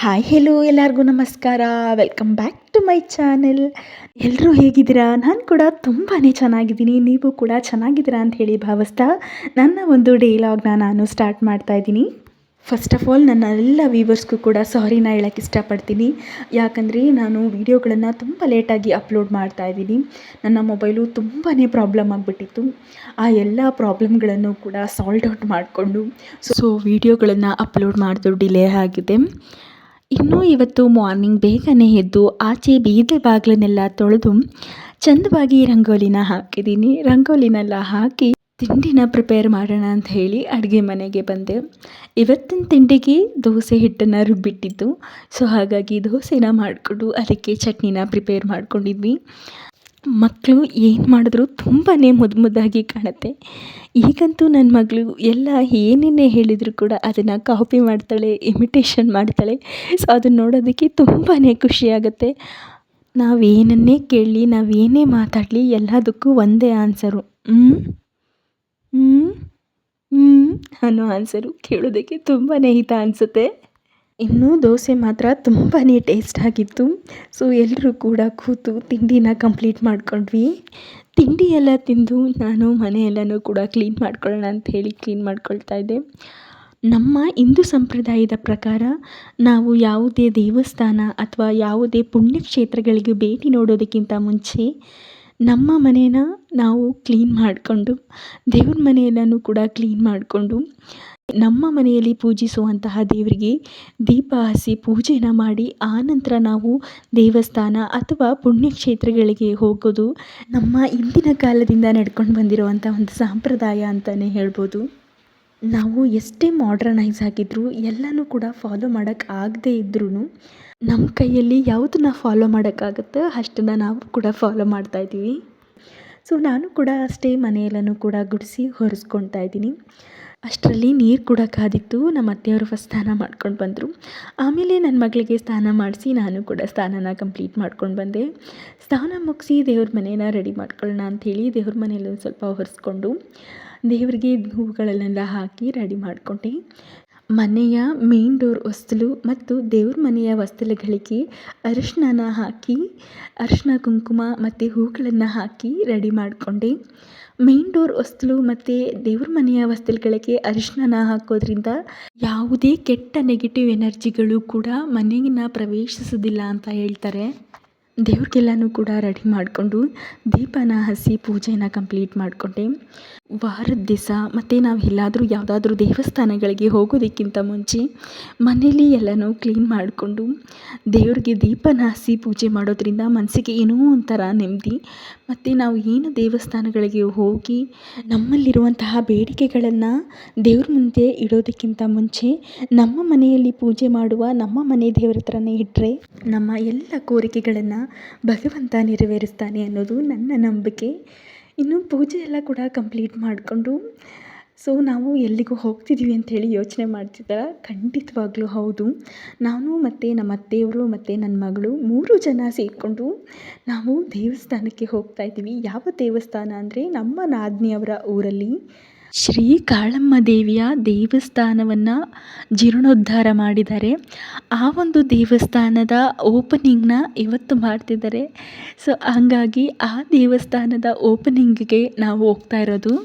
Hi hello ಎಲ್ಲರಿಗೂ ನಮಸ್ಕಾರ. Welcome back to my channel. ಎಲ್ಲರೂ ಹೇಗಿದ್ದೀರಾ? ನಾನು ಕೂಡ ತುಂಬಾ ಚೆನ್ನಾಗಿದ್ದೀನಿ. ನೀವು ಕೂಡ ಚೆನ್ನಾಗಿದ್ದೀರಾ ಅಂತ ಹೇಳಿ ಭಾವಿಸ್ತಾ ನನ್ನ ಒಂದು ಡೈಲಾಗ್ನ ನಾನು ಸ್ಟಾರ್ಟ್ ಮಾಡ್ತಾ ಇದ್ದೀನಿ. ಫಸ್ಟ್ ಆಫ್ ಆಲ್ ನನ್ನ ಎಲ್ಲ ವ್ಯೂವರ್ಸ್ಗೂ ಕೂಡ ಸಾರಿನ ಹೇಳೋಕ್ಕೆ ಇಷ್ಟಪಡ್ತೀನಿ. ಯಾಕಂದರೆ ನಾನು ವೀಡಿಯೋಗಳನ್ನು ತುಂಬ ಲೇಟಾಗಿ ಅಪ್ಲೋಡ್ ಮಾಡ್ತಾ ಇದ್ದೀನಿ. ನನ್ನ ಮೊಬೈಲು ತುಂಬಾ ಪ್ರಾಬ್ಲಮ್ ಆಗಿಬಿಟ್ಟಿತ್ತು. ಆ ಎಲ್ಲ ಪ್ರಾಬ್ಲಮ್ಗಳನ್ನು ಕೂಡ ಸಾಲ್ಟ್ ಔಟ್ ಮಾಡಿಕೊಂಡು ವೀಡಿಯೋಗಳನ್ನು ಅಪ್ಲೋಡ್ ಮಾಡೋದು ಡಿಲೇ ಆಗಿದೆ. ಇನ್ನೂ ಇವತ್ತು ಮಾರ್ನಿಂಗ್ ಬೇಗನೆ ಎದ್ದು ಆಚೆ ಬೀದಿ ಬಾಗಿಲನ್ನೆಲ್ಲ ತೊಳೆದು ಚಂದವಾಗಿ ರಂಗೋಲಿನ ಹಾಕಿದ್ದೀನಿ. ರಂಗೋಲಿನೆಲ್ಲ ಹಾಕಿ ತಿಂಡಿನ ಪ್ರಿಪೇರ್ ಮಾಡೋಣ ಅಂತ ಹೇಳಿ ಅಡುಗೆ ಮನೆಗೆ ಬಂದೆ. ಇವತ್ತಿನ ತಿಂಡಿಗೆ ದೋಸೆ ಹಿಟ್ಟನ್ನು ರುಬ್ಬಿಟ್ಟಿದ್ದು. ಹಾಗಾಗಿ ದೋಸೆನ ಮಾಡಿಕೊಂಡು ಅದಕ್ಕೆ ಚಟ್ನಿನ ಪ್ರಿಪೇರ್ ಮಾಡ್ಕೊಂಡಿದ್ವಿ. ಮಕ್ಕಳು ಏನು ಮಾಡಿದ್ರು ತುಂಬಾ ಮುದ್ದಾಗಿ ಕಾಣುತ್ತೆ. ಈಗಂತೂ ನನ್ನ ಮಗಳು ಎಲ್ಲ ಏನೇನೇ ಹೇಳಿದರೂ ಕೂಡ ಅದನ್ನು ಕಾಪಿ ಮಾಡ್ತಾಳೆ, ಇಮಿಟೇಷನ್ ಮಾಡ್ತಾಳೆ. ಅದನ್ನು ನೋಡೋದಕ್ಕೆ ತುಂಬಾ ಖುಷಿಯಾಗುತ್ತೆ. ನಾವೇನನ್ನೇ ಕೇಳಲಿ, ನಾವೇನೇ ಮಾತಾಡಲಿ ಎಲ್ಲದಕ್ಕೂ ಒಂದೇ ಆನ್ಸರು, ಅನ್ನೋ ಆನ್ಸರು ಕೇಳೋದಕ್ಕೆ ತುಂಬಾ ಹಿತ ಅನಿಸುತ್ತೆ. ಇನ್ನೂ ದೋಸೆ ಮಾತ್ರ ತುಂಬಾ ಟೇಸ್ಟ್ ಆಗಿತ್ತು. ಎಲ್ಲರೂ ಕೂಡ ಕೂತು ತಿಂಡಿನ ಕಂಪ್ಲೀಟ್ ಮಾಡ್ಕೊಂಡ್ವಿ. ತಿಂಡಿ ಎಲ್ಲ ತಿಂದು ನಾನು ಮನೆಯೆಲ್ಲನೂ ಕೂಡ ಕ್ಲೀನ್ ಮಾಡ್ಕೊಳ್ಳೋಣ ಅಂತ ಹೇಳಿ ಕ್ಲೀನ್ ಮಾಡ್ಕೊಳ್ತಾ ಇದ್ದೆ. ನಮ್ಮ ಹಿಂದೂ ಸಂಪ್ರದಾಯದ ಪ್ರಕಾರ ನಾವು ಯಾವುದೇ ದೇವಸ್ಥಾನ ಅಥವಾ ಯಾವುದೇ ಪುಣ್ಯಕ್ಷೇತ್ರಗಳಿಗೆ ಭೇಟಿ ನೋಡೋದಕ್ಕಿಂತ ಮುಂಚೆ ನಮ್ಮ ಮನೇನ ನಾವು ಕ್ಲೀನ್ ಮಾಡಿಕೊಂಡು, ದೇವ್ರ ಮನೆಯೆಲ್ಲನೂ ಕೂಡ ಕ್ಲೀನ್ ಮಾಡಿಕೊಂಡು, ನಮ್ಮ ಮನೆಯಲ್ಲಿ ಪೂಜಿಸುವಂತಹ ದೇವರಿಗೆ ದೀಪ ಹಚ್ಚಿ ಪೂಜೆನ ಮಾಡಿ ಆನಂತರ ನಾವು ದೇವಸ್ಥಾನ ಅಥವಾ ಪುಣ್ಯಕ್ಷೇತ್ರಗಳಿಗೆ ಹೋಗೋದು ನಮ್ಮ ಹಿಂದಿನ ಕಾಲದಿಂದ ನಡ್ಕೊಂಡು ಬಂದಿರುವಂಥ ಒಂದು ಸಂಪ್ರದಾಯ ಅಂತಲೇ ಹೇಳ್ಬೋದು. ನಾವು ಎಷ್ಟೇ ಮಾಡ್ರನೈಸ್ ಆಗಿದ್ದರೂ ಎಲ್ಲನೂ ಕೂಡ ಫಾಲೋ ಮಾಡೋಕ್ಕೆ ಆಗದೇ ಇದ್ರೂ ನಮ್ಮ ಕೈಯಲ್ಲಿ ಯಾವುದನ್ನ ಫಾಲೋ ಮಾಡೋಕ್ಕಾಗುತ್ತೋ ಅಷ್ಟನ್ನು ನಾವು ಕೂಡ ಫಾಲೋ ಮಾಡ್ತಾಯಿದ್ದೀವಿ. ನಾನು ಕೂಡ ಅಷ್ಟೇ ಮನೆಯೆಲ್ಲನೂ ಕೂಡ ಗುಡಿಸಿ ಒರೆಸ್ಕೊಳ್ತಾ ಇದ್ದೀನಿ. ಅಷ್ಟರಲ್ಲಿ ನೀರು ಕೂಡ ಕಾದಿತ್ತು. ನಮ್ಮ ಅತ್ತೆಯವರು ಫಸ್ಟ್ ಸ್ನಾನ ಮಾಡ್ಕೊಂಡು ಬಂದರು. ಆಮೇಲೆ ನನ್ನ ಮಗಳಿಗೆ ಸ್ನಾನ ಮಾಡಿಸಿ ನಾನು ಕೂಡ ಸ್ನಾನನ ಕಂಪ್ಲೀಟ್ ಮಾಡ್ಕೊಂಡು ಬಂದೆ. ಸ್ನಾನ ಮುಗಿಸಿ ದೇವ್ರ ಮನೇನ ರೆಡಿ ಮಾಡ್ಕೊಳ್ಳೋಣ ಅಂಥೇಳಿ ದೇವ್ರ ಮನೇಲಿ ಒಂದು ಸ್ವಲ್ಪ ಒರೆಸ್ಕೊಂಡು ದೇವರಿಗೆ ಹೂವುಗಳನ್ನೆಲ್ಲ ಹಾಕಿ ರೆಡಿ ಮಾಡಿಕೊಂಡೆ. ಮನೆಯ ಮೇನ್ ಡೋರ್ ಹೊಸ್ತಿಲು ಮತ್ತು ದೇವ್ರ ಮನೆಯ ಹೊಸ್ತಿಲುಗಳಿಗೆ ಅರಿಶಿನ ಹಾಕಿ ಅರಿಶಿನ ಕುಂಕುಮ ಮತ್ತು ಹೂಗಳನ್ನು ಹಾಕಿ ರೆಡಿ ಮಾಡಿಕೊಂಡೆ. ಮೇನ್ ಡೋರ್ ಹೊಸ್ತಿಲು ಮತ್ತು ದೇವ್ರ ಮನೆಯ ಹೊಸ್ತಿಲುಗಳಿಗೆ ಅರಿಶಿನ ಹಾಕೋದ್ರಿಂದ ಯಾವುದೇ ಕೆಟ್ಟ ನೆಗೆಟಿವ್ ಎನರ್ಜಿಗಳು ಕೂಡ ಮನೆಯನ್ನು ಪ್ರವೇಶಿಸೋದಿಲ್ಲ ಅಂತ ಹೇಳ್ತಾರೆ. ದೇವ್ರಿಗೆಲ್ಲನೂ ಕೂಡ ರೆಡಿ ಮಾಡಿಕೊಂಡು ದೀಪನ ಹಚ್ಚಿ ಪೂಜೆನ ಕಂಪ್ಲೀಟ್ ಮಾಡಿಕೊಂಡೆ. ವಾರದ ದಿವಸ ಮತ್ತು ನಾವು ಎಲ್ಲಾದರೂ ಯಾವುದಾದ್ರೂ ದೇವಸ್ಥಾನಗಳಿಗೆ ಹೋಗೋದಕ್ಕಿಂತ ಮುಂಚೆ ಮನೇಲಿ ಎಲ್ಲನೂ ಕ್ಲೀನ್ ಮಾಡಿಕೊಂಡು ದೇವ್ರಿಗೆ ದೀಪನ ಹಚ್ಚಿ ಪೂಜೆ ಮಾಡೋದ್ರಿಂದ ಮನಸ್ಸಿಗೆ ಏನೋ ಒಂಥರ ನೆಮ್ಮದಿ. ಮತ್ತು ನಾವು ಏನು ದೇವಸ್ಥಾನಗಳಿಗೆ ಹೋಗಿ ನಮ್ಮಲ್ಲಿರುವಂತಹ ಬೇಡಿಕೆಗಳನ್ನು ದೇವ್ರ ಮುಂದೆ ಇಡೋದಕ್ಕಿಂತ ಮುಂಚೆ ನಮ್ಮ ಮನೆಯಲ್ಲಿ ಪೂಜೆ ಮಾಡುವ ನಮ್ಮ ಮನೆ ದೇವ್ರ ಹತ್ರನೇ ಇಟ್ಟರೆ ನಮ್ಮ ಎಲ್ಲ ಕೋರಿಕೆಗಳನ್ನು ಭಗವಂತ ನೆರವೇರಿಸ್ತಾನೆ ಅನ್ನೋದು ನನ್ನ ನಂಬಿಕೆ. ಇನ್ನು ಪೂಜೆ ಎಲ್ಲ ಕೂಡ ಕಂಪ್ಲೀಟ್ ಮಾಡಿಕೊಂಡು ನಾವು ಎಲ್ಲಿಗೂ ಹೋಗ್ತಿದ್ದೀವಿ ಅಂಥೇಳಿ ಯೋಚನೆ ಮಾಡ್ತಿದ್ದಾರೆ. ಖಂಡಿತವಾಗ್ಲೂ ಹೌದು. ನಾನು ಮತ್ತು ನಮ್ಮ ಅತ್ತೆಯವರು ಮತ್ತು ನನ್ನ ಮಗಳು 3 ಜನ ಸೇರಿಕೊಂಡು ನಾವು ದೇವಸ್ಥಾನಕ್ಕೆ ಹೋಗ್ತಾ ಇದ್ದೀವಿ. ಯಾವ ದೇವಸ್ಥಾನ ಅಂದರೆ ನಮ್ಮ ನಾದಿನಿಯವರ ಊರಲ್ಲಿ ಶ್ರೀ ಕಾಳಮ್ಮ ದೇವಿಯ ದೇವಸ್ಥಾನವನ್ನು ಜೀರ್ಣೋದ್ಧಾರ ಮಾಡಿದ್ದಾರೆ. ಆ ಒಂದು ದೇವಸ್ಥಾನದ ಓಪನಿಂಗ್ನ ಇವತ್ತು ಮಾಡ್ತಿದ್ದಾರೆ. ಹಾಗಾಗಿ ಆ ದೇವಸ್ಥಾನದ ಓಪನಿಂಗಿಗೆ ನಾವು ಹೋಗ್ತಾ ಇರೋದು.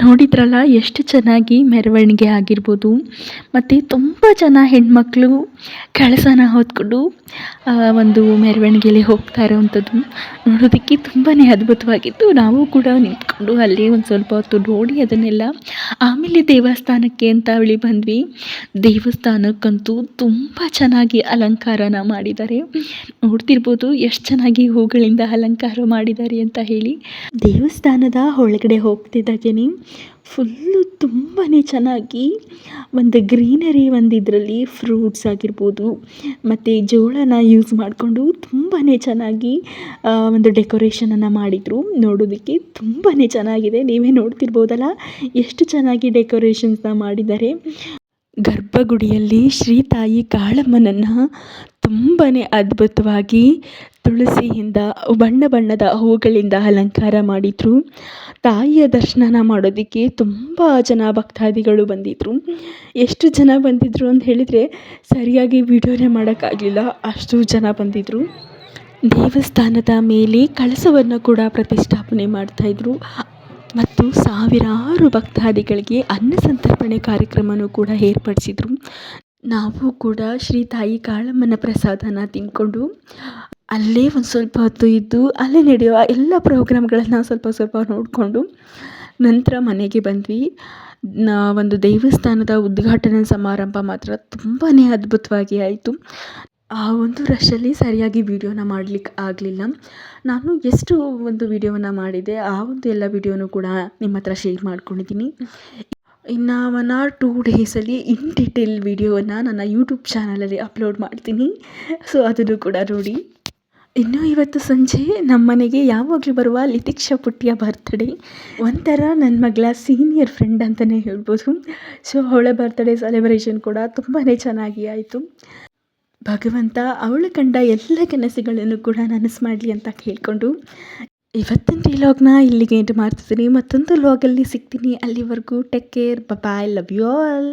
ನೋಡಿದ್ರಲ್ಲ ಎಷ್ಟು ಚೆನ್ನಾಗಿ ಮೆರವಣಿಗೆ ಆಗಿರ್ಬೋದು ಮತ್ತು ತುಂಬ ಜನ ಹೆಣ್ಮಕ್ಳು ಕಳಸನ ಹೊತ್ಕೊಂಡು ಒಂದು ಮೆರವಣಿಗೆಯಲ್ಲಿ ಹೋಗ್ತಾ ಇರೋವಂಥದ್ದು ನೋಡೋದಕ್ಕೆ ತುಂಬಾ ಅದ್ಭುತವಾಗಿತ್ತು. ನಾವು ಕೂಡ ನಿಂತ್ಕೊಂಡು ಅಲ್ಲಿ ಒಂದು ಸ್ವಲ್ಪ ಹೊತ್ತು ನೋಡಿ ಅದನ್ನೆಲ್ಲ ಆಮೇಲೆ ದೇವಸ್ಥಾನಕ್ಕೆ ಅಂತ ಬಂದ್ವಿ. ದೇವಸ್ಥಾನಕ್ಕಂತೂ ತುಂಬ ಚೆನ್ನಾಗಿ ಅಲಂಕಾರನ ಮಾಡಿದ್ದಾರೆ. ನೋಡ್ತಿರ್ಬೋದು ಎಷ್ಟು ಚೆನ್ನಾಗಿ ಹೂಗಳಿಂದ ಅಲಂಕಾರ ಮಾಡಿದ್ದಾರೆ ಅಂತ ಹೇಳಿ. ದೇವಸ್ಥಾನದ ಒಳಗಡೆ ಹೋಗ್ತಿದ್ದಾಗೇನೆ ಫುಲ್ಲು ತುಂಬಾ ಚೆನ್ನಾಗಿ ಒಂದು ಗ್ರೀನರಿ ಒಂದು ಇದರಲ್ಲಿ ಫ್ರೂಟ್ಸ್ ಆಗಿರ್ಬೋದು ಮತ್ತು ಜೋಳನ ಯೂಸ್ ಮಾಡಿಕೊಂಡು ತುಂಬಾ ಚೆನ್ನಾಗಿ ಒಂದು ಡೆಕೋರೇಷನನ್ನು ಮಾಡಿದರು. ನೋಡೋದಕ್ಕೆ ತುಂಬಾ ಚೆನ್ನಾಗಿದೆ. ನೀವೇ ನೋಡ್ತಿರ್ಬೋದಲ್ಲ ಎಷ್ಟು ಚೆನ್ನಾಗಿ ಡೆಕೋರೇಷನ್ಸ್ನ ಮಾಡಿದ್ದಾರೆ. ಗರ್ಭಗುಡಿಯಲ್ಲಿ ಶ್ರೀ ತಾಯಿ ಕಾಳಮ್ಮನನ್ನು ತುಂಬಾ ಅದ್ಭುತವಾಗಿ ತುಳಸಿಯಿಂದ ಬಣ್ಣ ಬಣ್ಣದ ಹೂಗಳಿಂದ ಅಲಂಕಾರ ಮಾಡಿದರು. ತಾಯಿಯ ದರ್ಶನ ಮಾಡೋದಕ್ಕೆ ತುಂಬ ಜನ ಭಕ್ತಾದಿಗಳು ಬಂದಿದ್ದರು. ಎಷ್ಟು ಜನ ಬಂದಿದ್ದರು ಅಂತ ಹೇಳಿದರೆ ಸರಿಯಾಗಿ ವಿಡಿಯೋನೇ ಮಾಡೋಕ್ಕಾಗಲಿಲ್ಲ, ಅಷ್ಟು ಜನ ಬಂದಿದ್ದರು. ದೇವಸ್ಥಾನದ ಮೇಲೆ ಕಳಸವನ್ನು ಕೂಡ ಪ್ರತಿಷ್ಠಾಪನೆ ಮಾಡ್ತಾಯಿದ್ರು ಮತ್ತು ಸಾವಿರಾರು ಭಕ್ತಾದಿಗಳಿಗೆ ಅನ್ನ ಸಂತರ್ಪಣೆ ಕಾರ್ಯಕ್ರಮನೂ ಕೂಡ ಏರ್ಪಡಿಸಿದರು. ನಾವು ಕೂಡ ಶ್ರೀ ತಾಯಿ ಕಾಳಮ್ಮನ ಪ್ರಸಾದನ ತಿಂದ್ಕೊಂಡು ಅಲ್ಲೇ ಒಂದು ಸ್ವಲ್ಪ ಹೊತ್ತು ಇದ್ದು ಅಲ್ಲೇ ನಡೆಯುವ ಎಲ್ಲ ಪ್ರೋಗ್ರಾಮ್ಗಳನ್ನು ಸ್ವಲ್ಪ ನೋಡಿಕೊಂಡು ನಂತರ ಮನೆಗೆ ಬಂದ್ವಿ. ಒಂದು ದೇವಸ್ಥಾನದ ಉದ್ಘಾಟನಾ ಸಮಾರಂಭ ಮಾತ್ರ ತುಂಬಾ ಅದ್ಭುತವಾಗಿ ಆಯಿತು. ಆ ಒಂದು ರಶಲ್ಲಿ ಸರಿಯಾಗಿ ವಿಡಿಯೋನ ಮಾಡಲಿಕ್ಕೆ ಆಗಲಿಲ್ಲ. ನಾನು ಎಷ್ಟು ಒಂದು ವಿಡಿಯೋವನ್ನು ಮಾಡಿದೆ ಆ ಒಂದು ಎಲ್ಲ ವಿಡಿಯೋನೂ ಕೂಡ ನಿಮ್ಮ ಹತ್ರ ಶೇರ್ ಮಾಡ್ಕೊಂಡಿದ್ದೀನಿ. ಇನ್ನು 1 or 2 ಡೇಸಲ್ಲಿ ಇನ್ ಡೀಟೇಲ್ ವಿಡಿಯೋವನ್ನು ನನ್ನ ಯೂಟ್ಯೂಬ್ ಚಾನಲಲ್ಲಿ ಅಪ್ಲೋಡ್ ಮಾಡ್ತೀನಿ. ಸೊ ಅದನ್ನು ಕೂಡ ನೋಡಿ. ಇನ್ನು ಇವತ್ತು ಸಂಜೆ ನಮ್ಮ ಮನೆಗೆ ಯಾವಾಗಲೂ ಬರುವ ಲಿತಿಕ್ಷಾ ಪುಟ್ಟಿಯ ಬರ್ತ್ಡೇ. ಒಂಥರ ನನ್ನ ಮಗಳ ಸೀನಿಯರ್ ಫ್ರೆಂಡ್ ಅಂತಲೇ ಹೇಳ್ಬೋದು. ಸೊ ಅವಳ ಬರ್ತ್ಡೇ ಸೆಲೆಬ್ರೇಷನ್ ಕೂಡ ತುಂಬಾ ಚೆನ್ನಾಗಿ ಆಯಿತು. ಭಗವಂತ ಅವಳು ಕಂಡ ಎಲ್ಲ ಕನಸುಗಳನ್ನು ಕೂಡ ನನಸು ಮಾಡಲಿ ಅಂತ ಕೇಳಿಕೊಂಡು ಇವತ್ತಿನ ವ್ಲಾಗ್ನ ಇಲ್ಲಿಗೆ ಎಂಡ್ ಮಾಡ್ತಿದ್ದೀನಿ. ಮತ್ತೊಂದು ವ್ಲಾಗಲ್ಲಿ ಸಿಗ್ತೀನಿ. ಅಲ್ಲಿವರೆಗೂ take care, bye, love you all.